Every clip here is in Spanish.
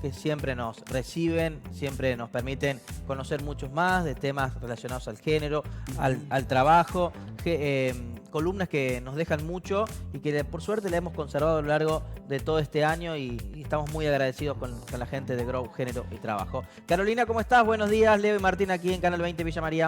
que siempre nos reciben, siempre nos permiten conocer muchos más de temas relacionados al género, al trabajo, columnas que nos dejan mucho y que por suerte la hemos conservado a lo largo de todo este año y estamos muy agradecidos con la gente de Grow Género y Trabajo. Carolina, ¿cómo estás? Buenos días, Leo y Martín aquí en Canal 20 Villa María.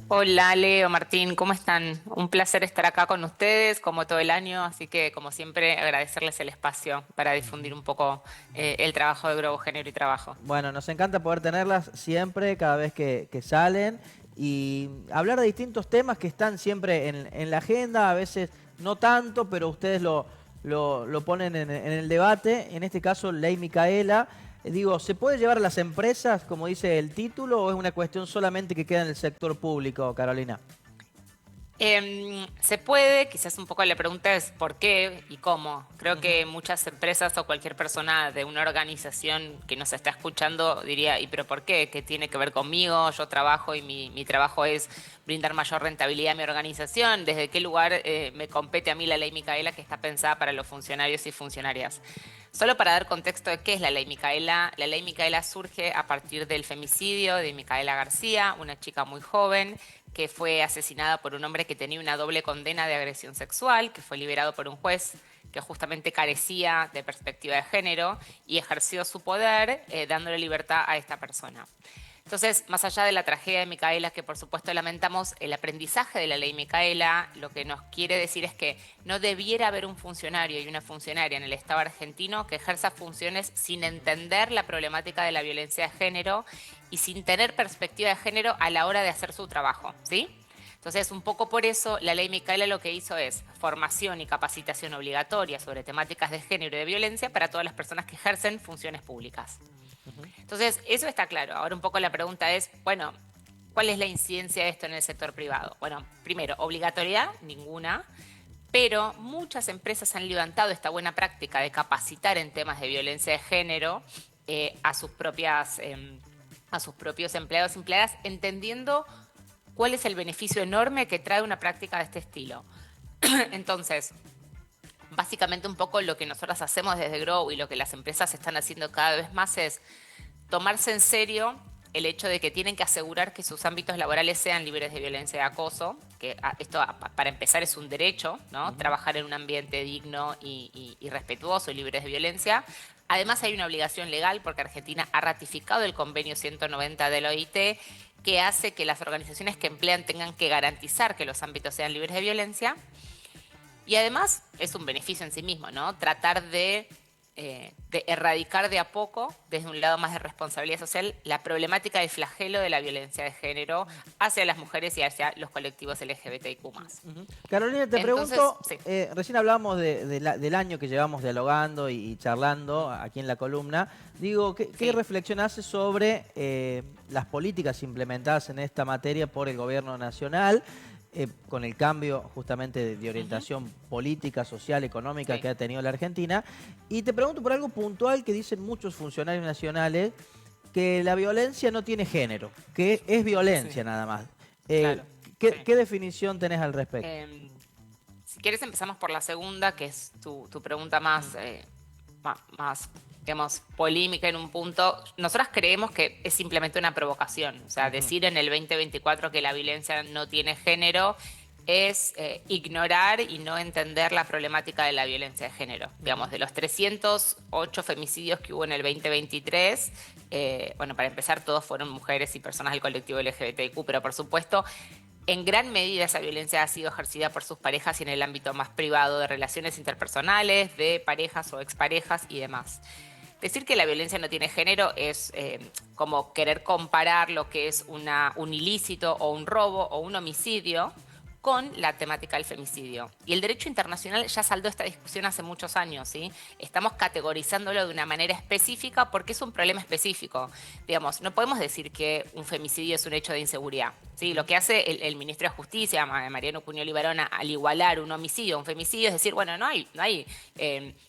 Hola Leo, Martín, ¿cómo están? Un placer estar acá con ustedes como todo el año, así que como siempre agradecerles el espacio para difundir un poco el trabajo de Grow Género y Trabajo. Bueno, nos encanta poder tenerlas siempre, cada vez que salen y hablar de distintos temas que están siempre en la agenda, a veces no tanto, pero ustedes lo ponen en el debate. En este caso, Ley Micaela. Digo, ¿se puede llevar a las empresas, como dice el título, o es una cuestión solamente que queda en el sector público, Carolina? Se puede, quizás un poco la pregunta es por qué y cómo. Creo Ujú. que muchas empresas o cualquier persona de una organización que nos está escuchando diría, ¿y pero por qué? ¿Qué tiene que ver conmigo? Yo trabajo y mi trabajo es brindar mayor rentabilidad a mi organización. ¿Desde qué lugar me compete a mí la ley Micaela que está pensada para los funcionarios y funcionarias? Solo para dar contexto de qué es la ley Micaela surge a partir del femicidio de Micaela García, una chica muy joven que fue asesinada por un hombre que tenía una doble condena de agresión sexual, que fue liberado por un juez que justamente carecía de perspectiva de género y ejerció su poder dándole libertad a esta persona. Entonces, más allá de la tragedia de Micaela, que por supuesto lamentamos, el aprendizaje de la ley Micaela lo que nos quiere decir es que no debiera haber un funcionario y una funcionaria en el Estado argentino que ejerza funciones sin entender la problemática de la violencia de género y sin tener perspectiva de género a la hora de hacer su trabajo, ¿sí? Entonces, un poco por eso, la ley Micaela lo que hizo es formación y capacitación obligatoria sobre temáticas de género y de violencia para todas las personas que ejercen funciones públicas. Ujú. Entonces, eso está claro. Ahora un poco la pregunta es, bueno, ¿cuál es la incidencia de esto en el sector privado? Bueno, primero, obligatoriedad, ninguna, pero muchas empresas han levantado esta buena práctica de capacitar en temas de violencia de género a sus propios empleados y empleadas, entendiendo cuál es el beneficio enorme que trae una práctica de este estilo. Entonces, básicamente un poco lo que nosotros hacemos desde Grow y lo que las empresas están haciendo cada vez más es tomarse en serio el hecho de que tienen que asegurar que sus ámbitos laborales sean libres de violencia y acoso, que esto para empezar es un derecho, ¿no? Ujú. Trabajar en un ambiente digno y respetuoso y libre de violencia. Además hay una obligación legal porque Argentina ha ratificado el convenio 190 de la OIT que hace que las organizaciones que emplean tengan que garantizar que los ámbitos sean libres de violencia. Y además es un beneficio en sí mismo, ¿no? Tratar de erradicar de a poco, desde un lado más de responsabilidad social, la problemática del flagelo de la violencia de género hacia las mujeres y hacia los colectivos LGBTIQ+. Ujú. Carolina, te Entonces, pregunto, sí, recién hablábamos del año que llevamos dialogando y charlando aquí en la columna. Digo, ¿qué sí. reflexión haces sobre las políticas implementadas en esta materia por el gobierno nacional, con el cambio justamente de Ujú, orientación política, social, económica que sí. ha tenido la Argentina? Y te pregunto por algo puntual que dicen muchos funcionarios nacionales, que la violencia no tiene género, que es Sí, violencia nada más. Eh, claro. Sí. ¿qué definición tenés al respecto? Eh, si quieres empezamos por la segunda, que es tu pregunta más, más, digamos, polémica en un punto. Nosotras creemos que es simplemente una provocación. O sea, Ujú. decir en el 2024 que la violencia no tiene género es ignorar y no entender la problemática de la violencia de género. Digamos, Ujú. de los 308 femicidios que hubo en el 2023, bueno, para empezar, todos fueron mujeres y personas del colectivo LGBTIQ, pero por supuesto en gran medida esa violencia ha sido ejercida por sus parejas y en el ámbito más privado de relaciones interpersonales, de parejas o exparejas y demás. Decir que la violencia no tiene género es como querer comparar lo que es un ilícito o un robo o un homicidio con la temática del femicidio. Y el derecho internacional ya saldó esta discusión hace muchos años, ¿sí? Estamos categorizándolo de una manera específica porque es un problema específico. Digamos, no podemos decir que un femicidio es un hecho de inseguridad, ¿sí? Lo que hace el ministro de Justicia, Mariano Cuñoli Varona, al igualar un homicidio a un femicidio es decir, bueno, no hay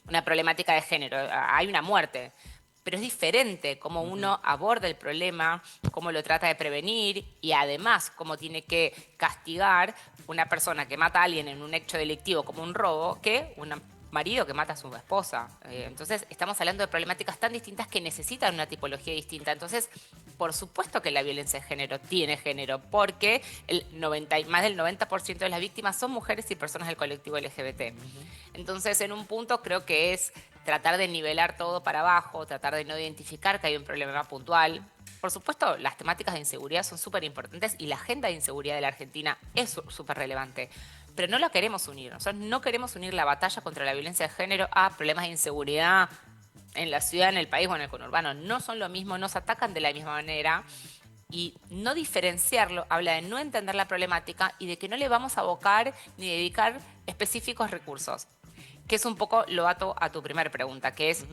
una problemática de género, hay una muerte. Pero es diferente cómo Ujú. uno aborda el problema, cómo lo trata de prevenir y además cómo tiene que castigar una persona que mata a alguien en un hecho delictivo como un robo que una marido que mata a su esposa. Entonces, estamos hablando de problemáticas tan distintas que necesitan una tipología distinta. Entonces, por supuesto que la violencia de género tiene género, porque más del 90% de las víctimas son mujeres y personas del colectivo LGBT. Entonces, en un punto creo que es tratar de nivelar todo para abajo, tratar de no identificar que hay un problema puntual. Por supuesto, las temáticas de inseguridad son súper importantes y la agenda de inseguridad de la Argentina es súper relevante. Pero no la queremos unir. Nosotros no queremos unir la batalla contra la violencia de género a problemas de inseguridad en la ciudad, en el país o en el conurbano. No son lo mismo, no se atacan de la misma manera. Y no diferenciarlo habla de no entender la problemática y de que no le vamos a abocar ni dedicar específicos recursos. Que es un poco lo ato a tu primera pregunta, que es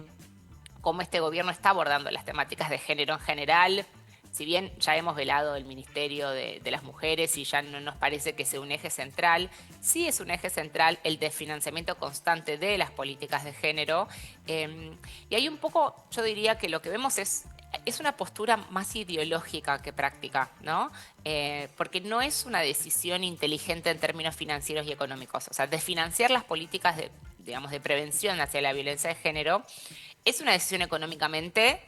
cómo este gobierno está abordando las temáticas de género en general. Si bien ya hemos velado el Ministerio de las Mujeres y ya no nos parece que sea un eje central, sí es un eje central el desfinanciamiento constante de las políticas de género. Y hay un poco, yo diría que lo que vemos es una postura más ideológica que práctica, ¿no? Porque no es una decisión inteligente en términos financieros y económicos. O sea, desfinanciar las políticas de prevención hacia la violencia de género es una decisión económicamente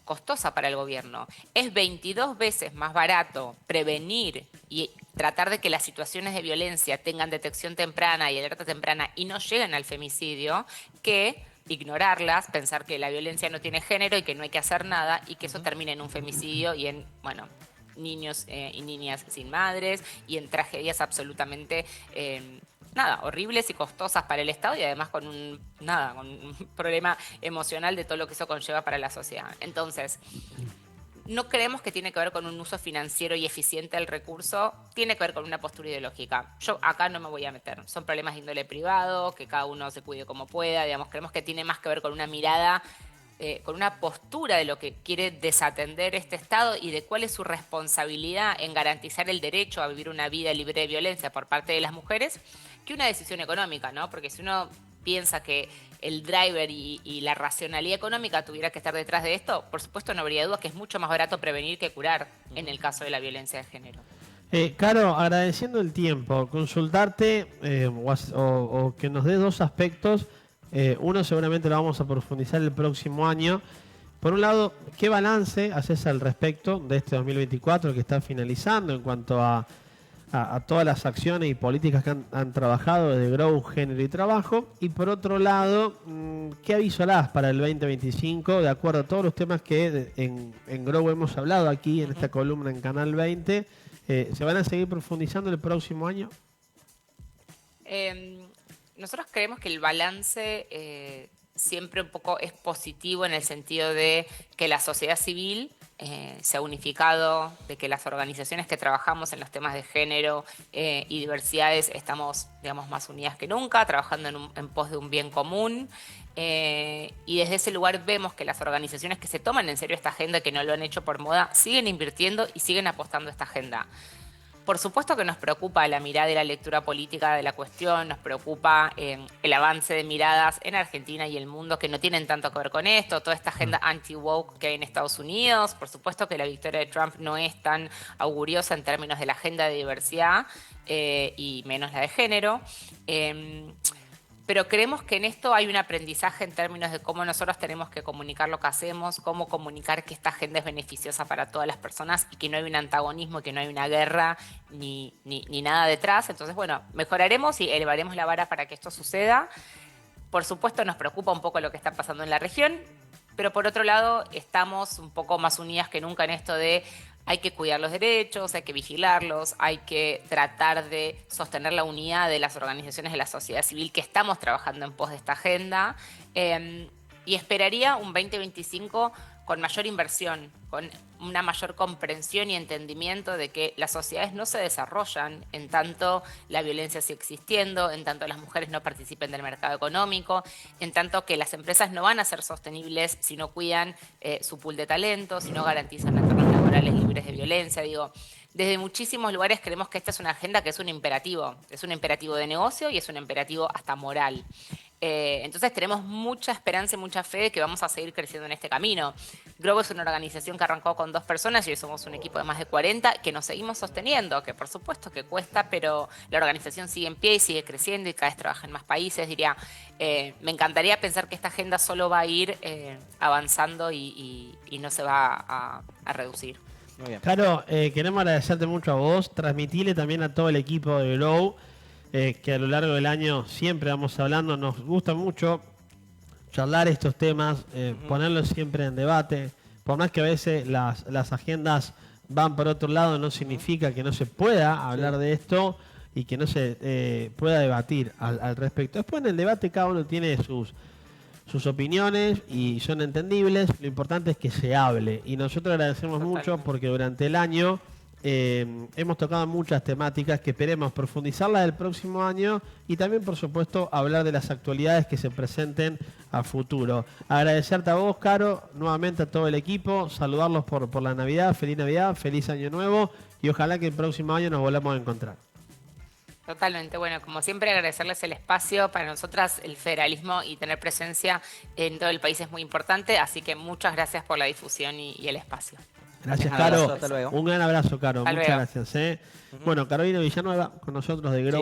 costosa para el gobierno. Es 22 veces más barato prevenir y tratar de que las situaciones de violencia tengan detección temprana y alerta temprana y no lleguen al femicidio que ignorarlas, pensar que la violencia no tiene género y que no hay que hacer nada y que eso termine en un femicidio y en, niños y niñas sin madres y en tragedias absolutamente horribles y costosas para el Estado y además con un problema emocional de todo lo que eso conlleva para la sociedad. Entonces, no creemos que tiene que ver con un uso financiero y eficiente del recurso, tiene que ver con una postura ideológica. Yo acá no me voy a meter, son problemas de índole privado, que cada uno se cuide como pueda, creemos que tiene más que ver con una mirada, con una postura de lo que quiere desatender este Estado y de cuál es su responsabilidad en garantizar el derecho a vivir una vida libre de violencia por parte de las mujeres, que una decisión económica, ¿no? Porque si uno piensa que el driver y la racionalidad económica tuviera que estar detrás de esto, por supuesto no habría duda que es mucho más barato prevenir que curar en el caso de la violencia de género. Caro, agradeciendo el tiempo, consultarte o que nos dé dos aspectos. Uno seguramente lo vamos a profundizar el próximo año. Por un lado, ¿qué balance haces al respecto de este 2024 que está finalizando en cuanto a todas las acciones y políticas que han trabajado desde Grow, Género y Trabajo? Y por otro lado, ¿qué avisorás para el 2025 de acuerdo a todos los temas que en Grow hemos hablado aquí en esta columna en Canal 20? ¿Se van a seguir profundizando el próximo año? Nosotros creemos que el balance siempre un poco es positivo en el sentido de que la sociedad civil se ha unificado, de que las organizaciones que trabajamos en los temas de género y diversidades estamos, más unidas que nunca, trabajando en pos de un bien común. Y desde ese lugar vemos que las organizaciones que se toman en serio esta agenda, que no lo han hecho por moda, siguen invirtiendo y siguen apostando a esta agenda. Por supuesto que nos preocupa la mirada y la lectura política de la cuestión, nos preocupa el avance de miradas en Argentina y el mundo que no tienen tanto que ver con esto, toda esta agenda anti-woke que hay en Estados Unidos. Por supuesto que la victoria de Trump no es tan auguriosa en términos de la agenda de diversidad y menos la de género. Pero creemos que en esto hay un aprendizaje en términos de cómo nosotros tenemos que comunicar lo que hacemos, cómo comunicar que esta agenda es beneficiosa para todas las personas y que no hay un antagonismo, que no hay una guerra ni nada detrás. Entonces, mejoraremos y elevaremos la vara para que esto suceda. Por supuesto, nos preocupa un poco lo que está pasando en la región, pero por otro lado, estamos un poco más unidas que nunca en esto de hay que cuidar los derechos, hay que vigilarlos, hay que tratar de sostener la unidad de las organizaciones de la sociedad civil que estamos trabajando en pos de esta agenda. Y esperaría un 2025 con mayor inversión, con una mayor comprensión y entendimiento de que las sociedades no se desarrollan en tanto la violencia sigue existiendo, en tanto las mujeres no participen del mercado económico, en tanto que las empresas no van a ser sostenibles si no cuidan su pool de talentos, si no garantizan entornos laborales libres de violencia. Desde muchísimos lugares creemos que esta es una agenda que es un imperativo de negocio y es un imperativo hasta moral. Entonces tenemos mucha esperanza y mucha fe de que vamos a seguir creciendo en este camino. Grow es una organización que arrancó con 2 personas y hoy somos un equipo de más de 40 que nos seguimos sosteniendo, que por supuesto que cuesta, pero la organización sigue en pie y sigue creciendo y cada vez trabaja en más países. Diría, me encantaría pensar que esta agenda solo va a ir avanzando y no se va a reducir. Muy bien. Caro, queremos agradecerte mucho a vos, transmitirle también a todo el equipo de Grow, que a lo largo del año siempre vamos hablando, nos gusta mucho charlar estos temas, ponerlos siempre en debate, por más que a veces las agendas van por otro lado, no significa que no se pueda hablar de esto y que no se pueda debatir al respecto. Después en el debate cada uno tiene sus opiniones y son entendibles, lo importante es que se hable y nosotros agradecemos mucho porque durante el año hemos tocado muchas temáticas que esperemos profundizarlas el próximo año y también por supuesto hablar de las actualidades que se presenten a futuro. Agradecerte a vos, Caro, nuevamente a todo el equipo, saludarlos por la Navidad, feliz Año Nuevo y ojalá que el próximo año nos volvamos a encontrar. Totalmente, bueno, como siempre agradecerles el espacio. Para nosotras el federalismo y tener presencia en todo el país es muy importante, así que muchas gracias por la difusión y el espacio. Gracias, Un Caro. abrazo, hasta luego. Un gran abrazo, Caro. Hasta Muchas luego. gracias. Bueno, Carolina Villanueva con nosotros de Grow.